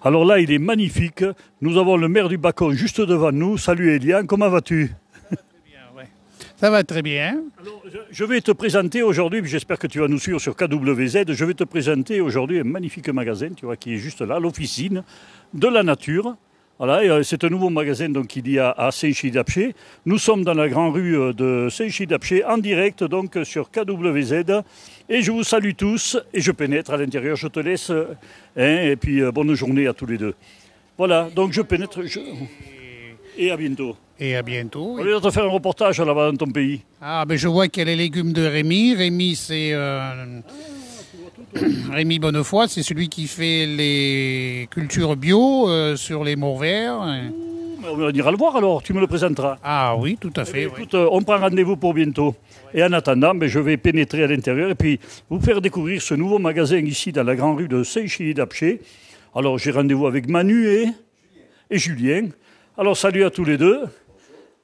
Alors là, il est magnifique. Nous avons le maire du Bacon juste devant nous. Salut Elian, comment vas-tu? Ouais. Ça va très bien. Alors, je vais te présenter aujourd'hui, puis j'espère que tu vas nous suivre sur KWZ. Je vais te présenter aujourd'hui un magnifique magasin, tu vois, qui est juste là, l'officine de la nature. Voilà, et, c'est un nouveau magasin donc, qu'il y a à Saint-Chid-d'Apcher. Nous sommes dans la grande rue de Saint-Chid-d'Apcher, en direct donc sur KWZ. Et je vous salue tous et je pénètre à l'intérieur. Je te laisse et puis bonne journée à tous les deux. Voilà, donc je pénètre et à bientôt. Et à bientôt. On va te faire un reportage là-bas dans ton pays. Ah, ben je vois qu'il y a les légumes de Rémi. Rémi, c'est Rémi Bonnefoy, c'est celui qui fait les cultures bio sur les monts verts. On ira le voir alors, tu me le présenteras. Ah oui, tout à fait. Écoute, on prend rendez-vous pour bientôt. Et en attendant, je vais pénétrer à l'intérieur et puis vous faire découvrir ce nouveau magasin ici dans la grande rue de Saint-Chid-d'Apcher. Alors j'ai rendez-vous avec Manu et Julien. Alors salut à tous les deux.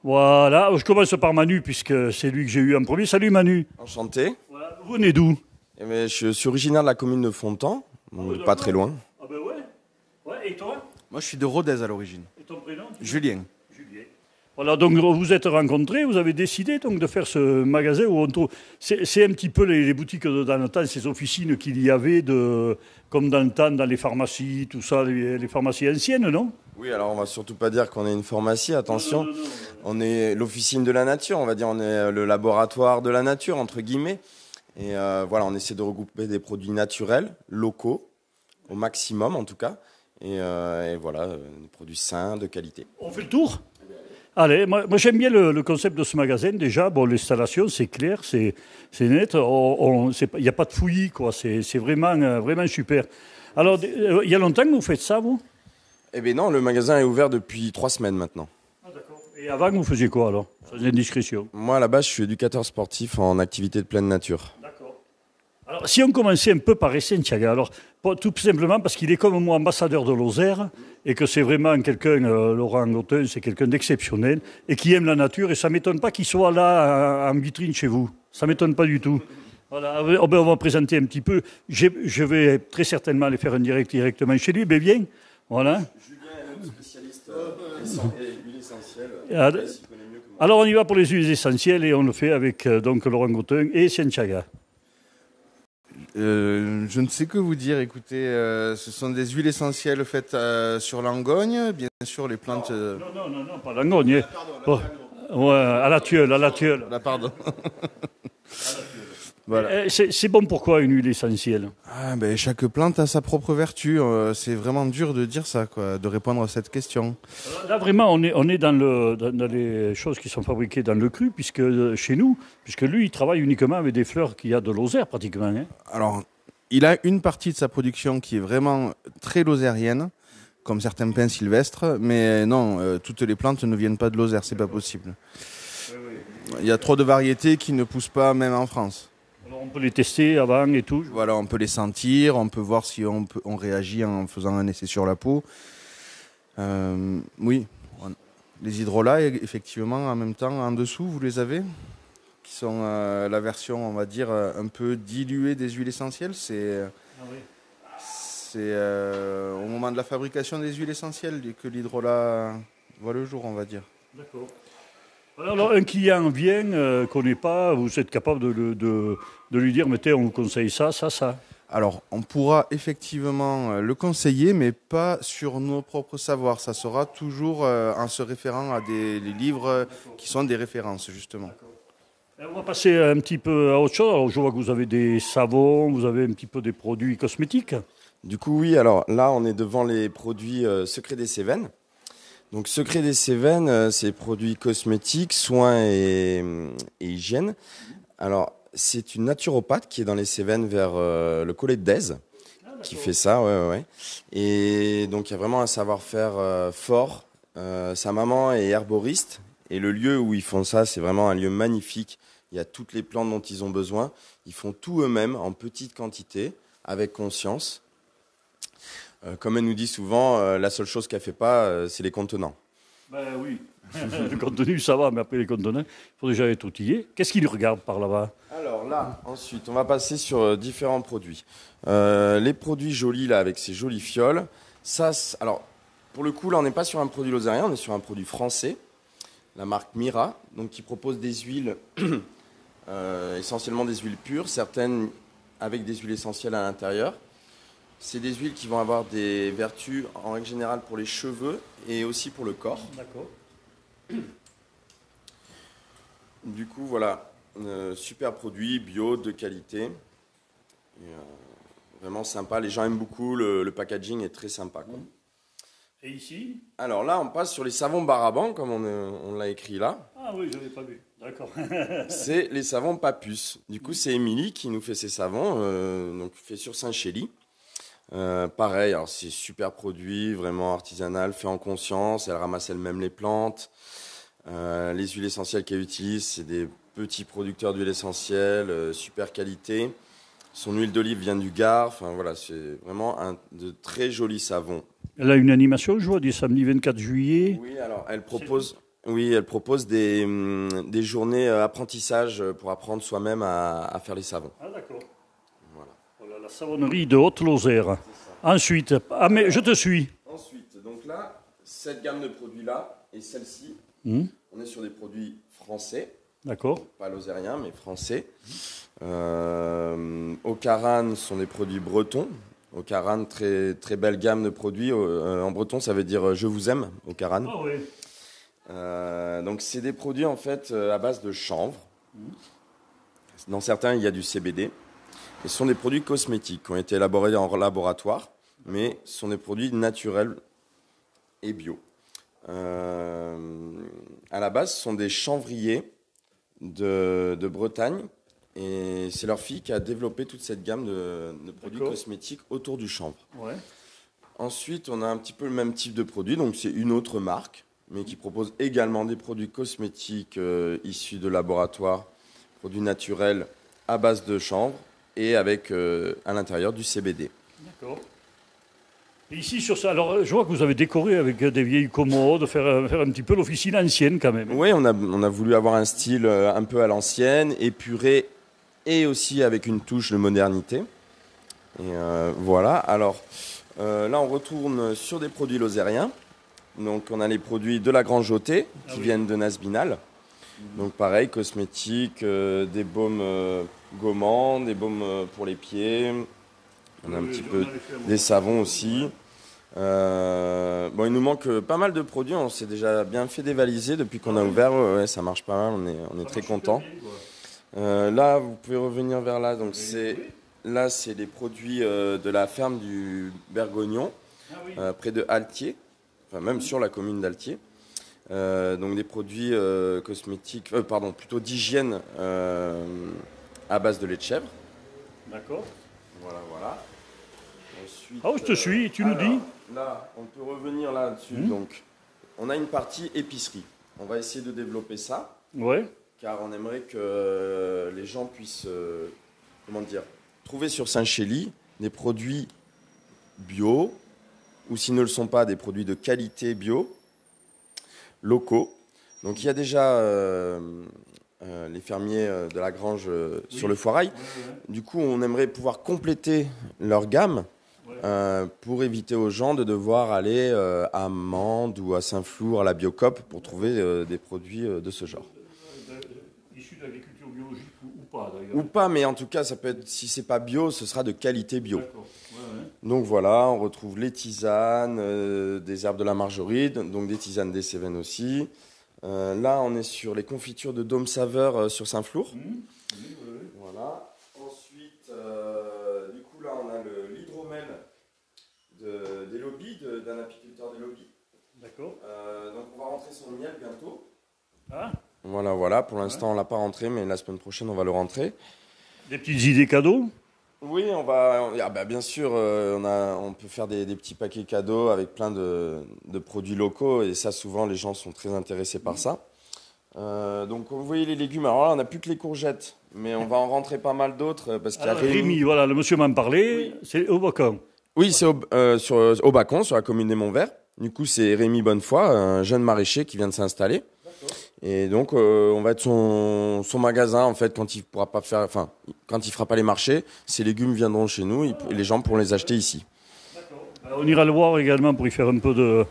Voilà, je commence par Manu puisque c'est lui que j'ai eu en premier. Salut Manu. Enchanté. Voilà. Vous venez d'où? Je suis originaire de la commune de Fontan, donc pas très loin. Ah ben ouais. Ouais, et toi? Moi, je suis de Rodez à l'origine. Et ton prénom? Julien. Voilà, donc vous vous êtes rencontrés, vous avez décidé donc de faire ce magasin où on trouve. C'est un petit peu les boutiques de dans le temps, ces officines qu'il y avait comme dans le temps dans les pharmacies, tout ça, les pharmacies anciennes, non? Oui, alors on va surtout pas dire qu'on est une pharmacie, attention. Non. On est l'officine de la nature, on va dire, on est le laboratoire de la nature, entre guillemets. Et voilà, on essaie de regrouper des produits naturels, locaux, au maximum en tout cas. Et voilà, des produits sains, de qualité. On fait le tour? Allez, moi j'aime bien le concept de ce magasin déjà. Bon, l'installation, c'est clair, c'est net. Il n'y a pas de fouillis, quoi. C'est vraiment super. Alors, il y a longtemps que vous faites ça, vous? Eh bien non, le magasin est ouvert depuis 3 semaines maintenant. Ah, d'accord. Et avant, vous faisiez quoi alors? Sans indiscrétion. Moi, à la base, je suis éducateur sportif en activité de pleine nature. D'accord. Alors, si on commençait un peu par Essentia, alors, tout simplement parce qu'il est comme moi ambassadeur de Lozère et que c'est vraiment quelqu'un, Laurent Gautin, c'est quelqu'un d'exceptionnel et qui aime la nature et ça ne m'étonne pas qu'il soit là en vitrine chez vous. Ça ne m'étonne pas du tout. Voilà, on va présenter un petit peu. Je vais très certainement aller faire un direct directement chez lui. Ben viens, voilà. Julien est notre spécialiste huile essentielle. Alors on y va pour les huiles essentielles et on le fait avec donc Laurent Gautin et Santiago. Je ne sais que vous dire. Écoutez, ce sont des huiles essentielles faites sur Langogne. Bien sûr, les plantes... Non, pas Langogne. Oh, ouais, à la tuile. Ah, pardon. Voilà. C'est bon pourquoi une huile essentielle? Ah, ben, chaque plante a sa propre vertu. C'est vraiment dur de dire ça, quoi, de répondre à cette question. Là, vraiment, on est dans les choses qui sont fabriquées dans le cru, puisque lui, il travaille uniquement avec des fleurs qu'il y a de Lozère, pratiquement. Hein. Alors, il a une partie de sa production qui est vraiment très lozérienne, comme certains pins sylvestres, mais non, toutes les plantes ne viennent pas de Lozère, c'est pas possible. Il y a trop de variétés qui ne poussent pas, même en France. Alors, on peut les tester avant et tout. Voilà, on peut les sentir, on peut voir si on réagit en faisant un essai sur la peau. Oui, les hydrolats, effectivement, en même temps, en dessous, vous les avez, qui sont la version, on va dire, un peu diluée des huiles essentielles. C'est au moment de la fabrication des huiles essentielles que l'hydrolat voit le jour, on va dire. D'accord. Alors, un client vient, ne connaît pas, vous êtes capable de lui dire, mettez, on vous conseille ça. Alors, on pourra effectivement le conseiller, mais pas sur nos propres savoirs. Ça sera toujours en se référant à des livres qui sont des références, justement. On va passer un petit peu à autre chose. Alors, je vois que vous avez des savons, vous avez un petit peu des produits cosmétiques. Du coup, oui, alors là, on est devant les produits Secret des Cévennes. Donc, Secret des Cévennes, c'est produits cosmétiques, soins et hygiène. Alors, c'est une naturopathe qui est dans les Cévennes vers le Collet d'Aise qui fait ça, ouais. Et donc, il y a vraiment un savoir-faire fort. Sa maman est herboriste et le lieu où ils font ça, c'est vraiment un lieu magnifique. Il y a toutes les plantes dont ils ont besoin. Ils font tout eux-mêmes en petite quantité, avec conscience. Comme elle nous dit souvent, la seule chose qu'elle ne fait pas, c'est les contenants. Ben oui, le contenu ça va, mais après les contenants, il faut déjà être outillé. Qu'est-ce qu'il regarde par là-bas? Alors Alors là, ensuite, on va passer sur différents produits. Les produits jolis, là, avec ces jolies fioles. Alors, pour le coup, là, on n'est pas sur un produit lozérien, on est sur un produit français, la marque Mira, donc qui propose des huiles, essentiellement des huiles pures, certaines avec des huiles essentielles à l'intérieur. C'est des huiles qui vont avoir des vertus, en règle générale, pour les cheveux et aussi pour le corps. D'accord. Du coup, voilà, super produit, bio, de qualité. Et, vraiment sympa, les gens aiment beaucoup, le packaging est très sympa, quoi. Et ici? Alors là, on passe sur les savons Baraban, comme on l'a écrit là. Ah oui, je n'avais pas vu. D'accord. C'est les savons Papus. Du coup, c'est Émilie qui nous fait ces savons, donc fait sur Saint-Chély. Pareil, alors c'est super produit, vraiment artisanal, fait en conscience. Elle ramasse elle-même les plantes. Les huiles essentielles qu'elle utilise, c'est des petits producteurs d'huiles essentielles, super qualité. Son huile d'olive vient du Gard. Enfin voilà, c'est vraiment de très jolis savons. Elle a une animation, je vois, du samedi 24 juillet. Oui, alors elle propose des journées apprentissage pour apprendre soi-même à faire les savons. Ah d'accord. Voilà. Voilà, la savonnerie de Haute-Lozère. Ensuite, ah mais je te suis. Ensuite, donc là, cette gamme de produits-là et celle-ci, on est sur des produits français. D'accord. Pas lozériens, mais français. Ocaran sont des produits bretons. Ocaran, très, très belle gamme de produits. En breton, ça veut dire je vous aime, Ocaran. Ah oui. Donc, c'est des produits en fait à base de chanvre. Dans certains, il y a du CBD. Et ce sont des produits cosmétiques qui ont été élaborés en laboratoire, mais ce sont des produits naturels et bio. À la base, ce sont des chanvriers de Bretagne. Et c'est leur fille qui a développé toute cette gamme de produits cosmétiques autour du chanvre. Ouais. Ensuite, on a un petit peu le même type de produit, donc c'est une autre marque, mais qui propose également des produits cosmétiques issus de laboratoires, produits naturels à base de chanvre et avec à l'intérieur du CBD. D'accord. Et ici, sur ça, alors je vois que vous avez décoré avec des vieilles commodes, faire un petit peu l'officine ancienne quand même. Oui, on a voulu avoir un style un peu à l'ancienne, épuré et aussi avec une touche de modernité. Et voilà, alors là on retourne sur des produits lozériens. Donc on a les produits de la Grange Jotée qui viennent de Nasbinal. Donc pareil, cosmétiques, des baumes gommants, des baumes pour les pieds. On a un petit peu des savons aussi. Bon, il nous manque pas mal de produits. On s'est déjà bien fait dévaliser depuis qu'on a ouvert. Ouais, ça marche pas mal. On est très contents. Là, vous pouvez revenir vers là. Donc là, c'est les produits de la ferme du Bergognon, près de Altier, enfin même sur la commune d'Altier. Donc des produits cosmétiques, plutôt d'hygiène à base de lait de chèvre. D'accord. Voilà. Ensuite, Ah, je te suis, tu nous dis. Là, on peut revenir là-dessus. Donc, on a une partie épicerie. On va essayer de développer ça. Ouais. Car on aimerait que les gens puissent, trouver sur Saint-Chély des produits bio, ou s'ils ne le sont pas, des produits de qualité bio, locaux. Donc il y a déjà les fermiers de la grange sur le Foirail. Du coup, on aimerait pouvoir compléter leur gamme pour éviter aux gens de devoir aller à Mende ou à Saint-Flour, à la Biocoop, pour trouver des produits de ce genre. Issus de l'agriculture biologique ou pas d'ailleurs. Ou pas, mais en tout cas, ça peut être, si c'est pas bio, ce sera de qualité bio. D'accord. Donc voilà, on retrouve les tisanes, des herbes de la margeride, donc des tisanes des Cévennes aussi. Là, on est sur les confitures de Dôme Saveur sur Saint-Flour. Voilà. Ensuite, du coup, là, on a l'hydromel des lobbies, d'un apiculteur des lobbies. D'accord. Donc on va rentrer son miel bientôt. Ah. Voilà. Pour l'instant, on l'a pas rentré, mais la semaine prochaine, on va le rentrer. Des petites idées cadeaux? Oui, on va. Bien sûr, on peut faire des petits paquets cadeaux avec plein de produits locaux, et ça, souvent, les gens sont très intéressés par ça. Donc, vous voyez les légumes. Alors là, on n'a plus que les courgettes, mais on va en rentrer pas mal d'autres parce qu'il y a Rémi, voilà, le monsieur m'en parlait. Oui. C'est au Bacon. Oui, c'est au Bacon, sur la commune des Monts-Verts. Du coup, c'est Rémi Bonnefoy, un jeune maraîcher qui vient de s'installer. Et donc, on va être son magasin, en fait, quand il pourra pas faire, enfin, quand il fera pas les marchés, ces légumes viendront chez nous et les gens pourront les acheter ici. On ira le voir également pour y faire un peu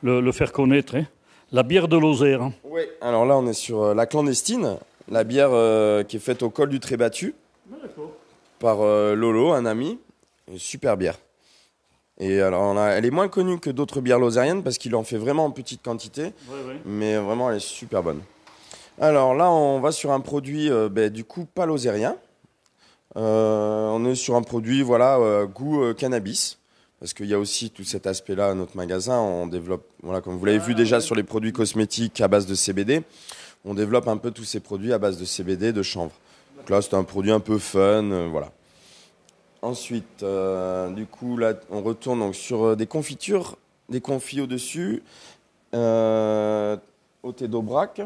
le faire connaître. Hein. La bière de Lozère. Hein. Oui. Alors là, on est sur la clandestine, la bière qui est faite au col du Trébattu par Lolo, un ami. Une super bière. Et alors, elle est moins connue que d'autres bières lozériennes parce qu'il en fait vraiment en petite quantité. Mais vraiment, elle est super bonne. Alors là, on va sur un produit, du coup, pas lozérien. On est sur un produit, voilà, goût cannabis. Parce qu'il y a aussi tout cet aspect-là à notre magasin. On développe, voilà, comme vous l'avez vu déjà sur les produits cosmétiques à base de CBD, on développe un peu tous ces produits à base de CBD, de chanvre. Donc là, c'est un produit un peu fun, voilà. Ensuite, du coup, là, on retourne donc, sur des confitures, des confits au-dessus, au thé d'Aubrac.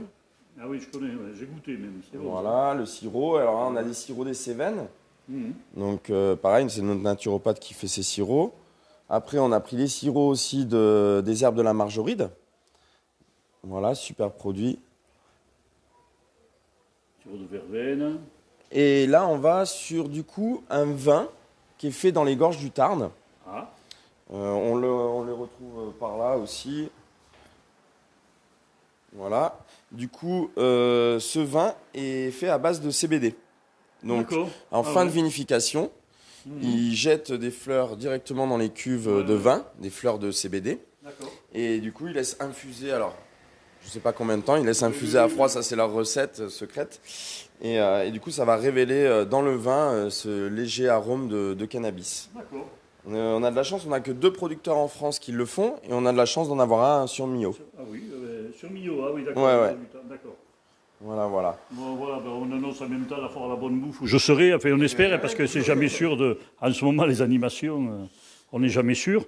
Ah oui, je connais, ouais, j'ai goûté même. Voilà, le sirop. Alors là, on a des sirops des Cévennes. Donc, pareil, c'est notre naturopathe qui fait ces sirops. Après, on a pris les sirops aussi des herbes de la margeride. Voilà, super produit. Sirop de verveine. Et là, on va sur, du coup, un vin qui est fait dans les gorges du Tarn. Ah. On le retrouve par là aussi. Voilà. Du coup, ce vin est fait à base de CBD. Donc, en fin de vinification, ils jettent des fleurs directement dans les cuves de vin, des fleurs de CBD. Et du coup, ils laissent infuser, alors, je ne sais pas combien de temps, ils laissent infuser à froid, ça c'est leur recette secrète. Et du coup, ça va révéler dans le vin ce léger arôme de cannabis. D'accord. On a de la chance, on n'a que 2 producteurs en France qui le font, et on a de la chance d'en avoir un sur Millau. Ah oui, sur Millau, ah oui, d'accord. Ouais. D'accord. Voilà. Bon, voilà, on annonce en même temps la foire à la bonne bouffe. Je serai, enfin on espère, parce que c'est jamais sûr en ce moment les animations, on n'est jamais sûr.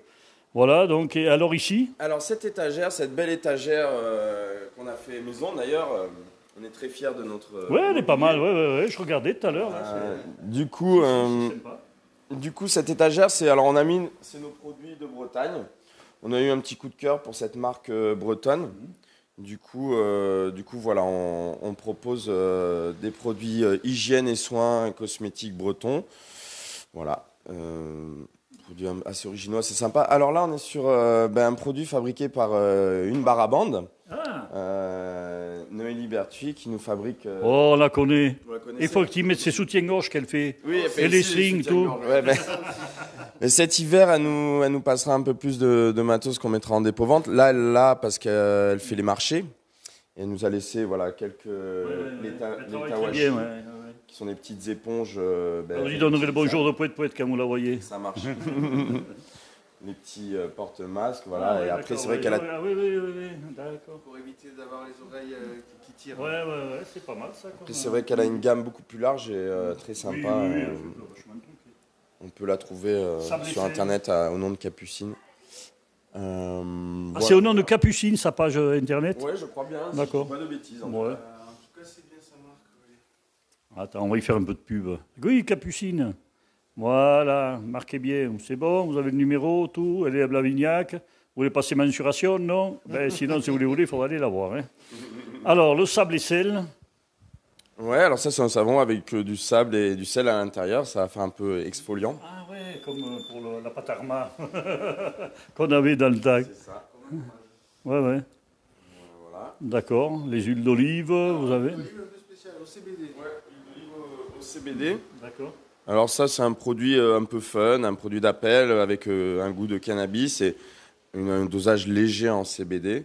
Voilà, donc, et alors ici? Alors cette étagère, cette belle étagère qu'on a fait maison, d'ailleurs, on est très fiers de notre... Ouais, elle est pas mal, ouais, je regardais tout à l'heure. Du coup, c'est sympa. Cette étagère, c'est nos produits de Bretagne. On a eu un petit coup de cœur pour cette marque bretonne. Du coup, voilà, on propose des produits hygiène et soins cosmétiques bretons. Voilà, produit assez originaux, c'est sympa. Alors là, on est sur un produit fabriqué par une bar à bande, Noélie Berthuis, qui nous fabrique... Oh, on la connaît. Vous la connaissez ? Il faut qu'il mette ses soutiens-gorge qu'elle fait. Oui, elle fait et les aussi strings, tout. Ouais, mais cet hiver, elle nous passera un peu plus de matos qu'on mettra en dépôt-vente. Là, parce qu'elle fait les marchés. Et elle nous a laissé quelques les tawashi, qui sont des petites éponges. On lui donnerait le bonjour de poète quand vous la voyez. Ça marche. Les petits porte-masques, voilà. Et après, c'est vrai qu'elle a... Oui, d'accord. Pour éviter d'avoir les oreilles qui tirent. Ouais, c'est pas mal ça. Après, c'est vrai qu'elle a une gamme beaucoup plus large et très sympa. On peut la trouver sur Internet au nom de Capucine. Voilà. C'est au nom de Capucine, sa page Internet? Oui, je crois bien. D'accord. Si je dis pas de bêtises. En tout cas, c'est bien sa marque. Oui. Attends, on va y faire un peu de pub. Oui, Capucine. Voilà, marquez bien. C'est bon, vous avez le numéro, tout. Elle est à Blavignac. Vous voulez passer mensuration, non? Sinon, si vous le voulez, il faudra aller la voir. Hein. Alors, le sable et sel. Ouais, alors ça, c'est un savon avec du sable et du sel à l'intérieur. Ça va faire un peu exfoliant. Ah ouais, comme pour la pâte Arma qu'on avait dans le tag. C'est ça. Ouais. Voilà. D'accord. Les huiles d'olive, vous avez? Une olive un peu spéciale, au CBD. Ouais, huile d'olive au CBD. D'accord. Alors ça, c'est un produit un peu fun, un produit d'appel avec un goût de cannabis et un dosage léger en CBD.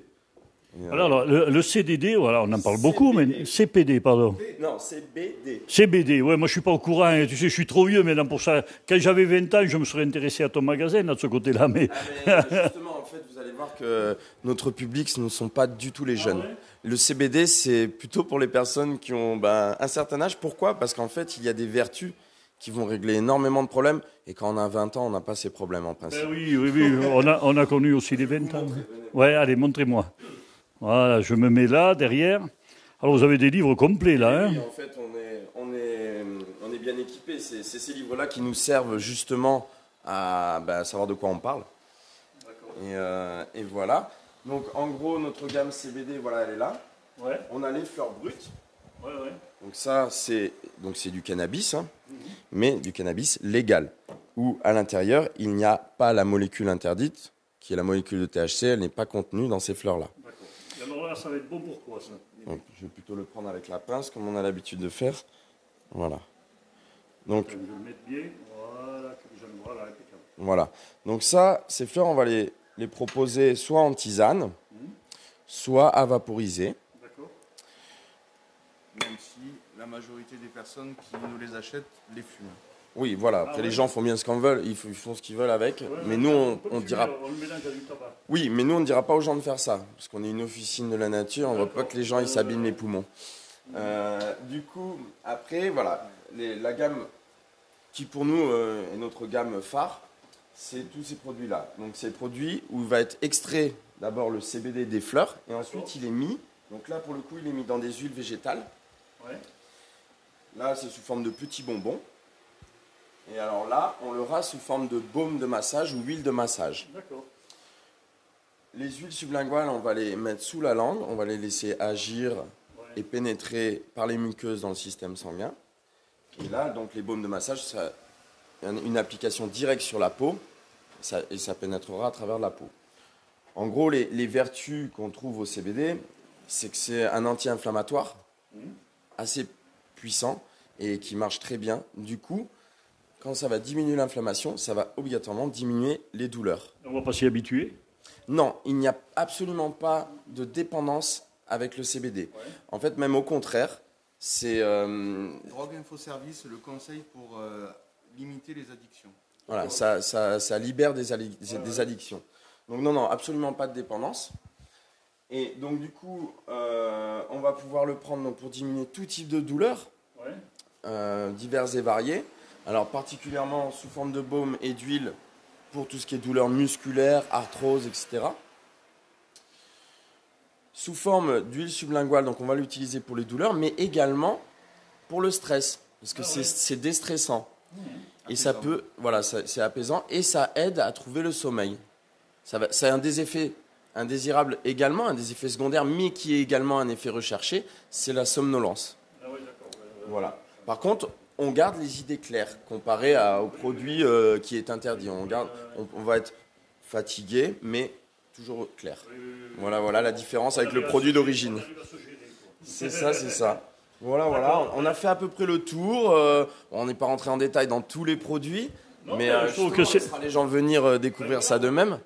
Alors, le CDD, voilà, on en parle beaucoup, mais CPD, pardon. Non, CBD. CBD, ouais, moi je suis pas au courant, hein, tu sais, je suis trop vieux maintenant pour ça. Quand j'avais 20 ans, je me serais intéressé à ton magasin, là, de ce côté-là, mais... Justement, en fait, vous allez voir que notre public, ce ne sont pas du tout les jeunes. Le CBD, c'est plutôt pour les personnes qui ont un certain âge. Pourquoi ? Parce qu'en fait, il y a des vertus qui vont régler énormément de problèmes. Et quand on a 20 ans, on n'a pas ces problèmes en principe. Oui, on a connu aussi les 20 ans. Ouais, allez, montrez-moi. Voilà, je me mets là, derrière. Alors, vous avez des livres complets, là. Oui, en fait, on est bien équipés. C'est ces livres-là qui nous servent justement à savoir de quoi on parle. Et voilà. Donc, en gros, notre gamme CBD, voilà, elle est là. Ouais. On a les fleurs brutes. Ouais, ouais. Donc ça, c'est du cannabis, hein, mais du cannabis légal, où à l'intérieur, il n'y a pas la molécule interdite, qui est la molécule de THC, elle n'est pas contenue dans ces fleurs-là. D'accord. Et alors là, ça va être bon pour quoi, ça? Donc, je vais plutôt le prendre avec la pince, comme on a l'habitude de faire. Voilà. Donc, Je vais le mettre bien. Voilà, voilà, impeccable. voilà. Donc ça, ces fleurs, on va les proposer soit en tisane, soit à vaporiser. D'accord. Même si la majorité des personnes qui nous les achètent les fument. Oui, voilà. Après, les gens font bien ce qu'on veut, ils font ce qu'ils veulent avec. Mais nous, on dira. On le mélange avec du tabac. Oui, mais nous, on ne dira pas aux gens de faire ça, parce qu'on est une officine de la nature, on ne veut pas que les gens ils s'abîment les poumons. Du coup, après, voilà, la gamme qui pour nous est notre gamme phare, c'est tous ces produits-là. Donc, c'est des produits où il va être extrait d'abord le CBD des fleurs, et ensuite il est mis. Donc là, pour le coup, il est mis dans des huiles végétales. Ouais. Là, c'est sous forme de petits bonbons. Et alors là, on le rase sous forme de baume de massage ou huile de massage. D'accord. Les huiles sublinguales, on va les mettre sous la langue, on va les laisser agir et pénétrer par les muqueuses dans le système sanguin. Et là, donc les baumes de massage, ça une application directe sur la peau et ça pénétrera à travers la peau. En gros, les vertus qu'on trouve au CBD, c'est que c'est un anti-inflammatoire assez puissant et qui marche très bien. Du coup, quand ça va diminuer l'inflammation, ça va obligatoirement diminuer les douleurs. On va pas s'y habituer. Non, il n'y a absolument pas de dépendance avec le CBD. Ouais. En fait, même au contraire, c'est... Drogue Info Service le conseil pour limiter les addictions. Voilà, ça libère des addictions. Donc non, absolument pas de dépendance. Et donc du coup, on va pouvoir le prendre donc, pour diminuer tout type de douleurs, diverses et variées. Alors particulièrement sous forme de baume et d'huile pour tout ce qui est douleurs musculaires, arthrose, etc. Sous forme d'huile sublinguale, donc on va l'utiliser pour les douleurs, mais également pour le stress, parce que c'est déstressant. Et ça peut, voilà, c'est apaisant et ça aide à trouver le sommeil. Ça a un des effets indésirables également, un des effets secondaires, mais qui est également un effet recherché, c'est la somnolence. Ah oui, d'accord. Voilà. Par contre, on garde les idées claires comparé au produit qui est interdit. On va être fatigué, mais toujours clair. Voilà la différence avec le produit d'origine. C'est ça. Voilà. On a fait à peu près le tour. On n'est pas rentré en détail dans tous les produits, mais je trouve que ça laissera les gens venir découvrir ça d'eux-mêmes.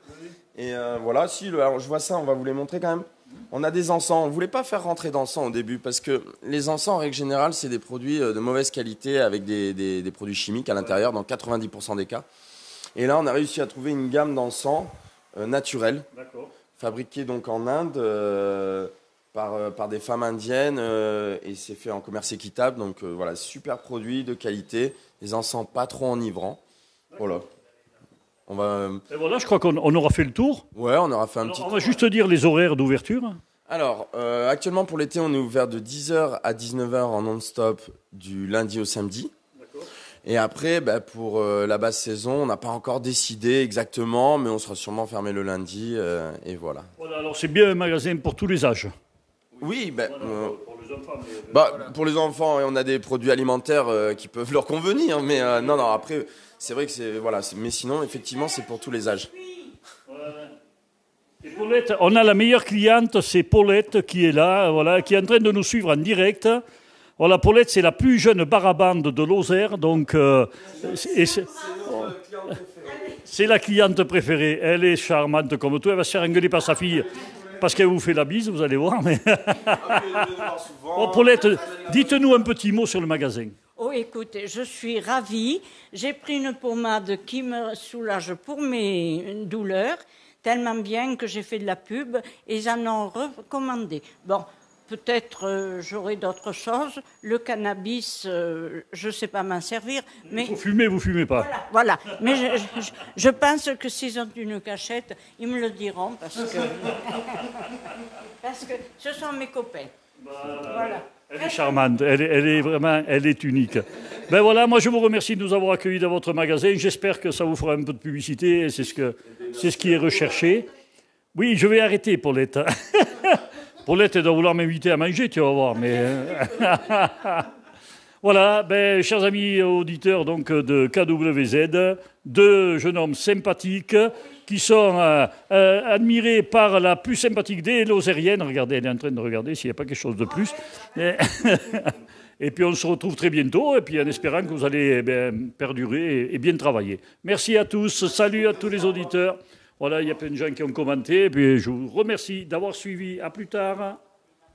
Et voilà, alors je vois ça, on va vous les montrer quand même. On a des encens. On ne voulait pas faire rentrer d'encens au début parce que les encens, en règle générale, c'est des produits de mauvaise qualité avec des produits chimiques à l'intérieur dans 90% des cas. Et là, on a réussi à trouver une gamme d'encens naturels, fabriqués donc en Inde par des femmes indiennes et c'est fait en commerce équitable. Donc voilà, super produit de qualité, des encens pas trop enivrants. Voilà. Et voilà, je crois qu'on aura fait le tour. Ouais, on aura fait un petit tour. On va juste dire les horaires d'ouverture. Alors, actuellement pour l'été, on est ouvert de 10h à 19h en non-stop du lundi au samedi. D'accord. Et après, pour la basse saison, on n'a pas encore décidé exactement, mais on sera sûrement fermé le lundi et voilà. Voilà, alors c'est bien un magasin pour tous les âges. Oui, pour les enfants. Pour les enfants, on a des produits alimentaires qui peuvent leur convenir, mais non, après... C'est vrai que c'est... Voilà, mais sinon, effectivement, c'est pour tous les âges. Et Paulette, on a la meilleure cliente, c'est Paulette qui est là, voilà, qui est en train de nous suivre en direct. Voilà, Paulette, c'est la plus jeune barabande de Lozère, donc... c'est la cliente préférée. Elle est charmante comme tout. Elle va se faire engueuler par sa fille parce qu'elle vous fait la bise, vous allez voir. Mais... Bon, Paulette, dites-nous un petit mot sur le magasin. Oh, écoutez, je suis ravie. J'ai pris une pommade qui me soulage pour mes douleurs, tellement bien que j'ai fait de la pub et ils en ont recommandé. Bon, peut-être j'aurai d'autres choses. Le cannabis, je ne sais pas m'en servir. Mais vous fumez pas. Voilà. Mais je pense que s'ils ont une cachette, ils me le diront parce que ce sont mes copains. Voilà. Elle est charmante, elle est unique. Ben voilà, moi je vous remercie de nous avoir accueillis dans votre magasin. J'espère que ça vous fera un peu de publicité et c'est ce qui est recherché. Oui, je vais arrêter, Paulette. Paulette doit vouloir m'inviter à manger, tu vas voir. Mais voilà, chers amis auditeurs donc, de KWZ, deux jeunes hommes sympathiques qui sont admirés par la plus sympathique des Lozériennes. Regardez, elle est en train de regarder s'il n'y a pas quelque chose de plus. Et puis on se retrouve très bientôt, et puis en espérant que vous allez perdurer et bien travailler. Merci à tous, salut à tous les auditeurs. Voilà, il y a plein de gens qui ont commenté, et puis je vous remercie d'avoir suivi. À plus tard.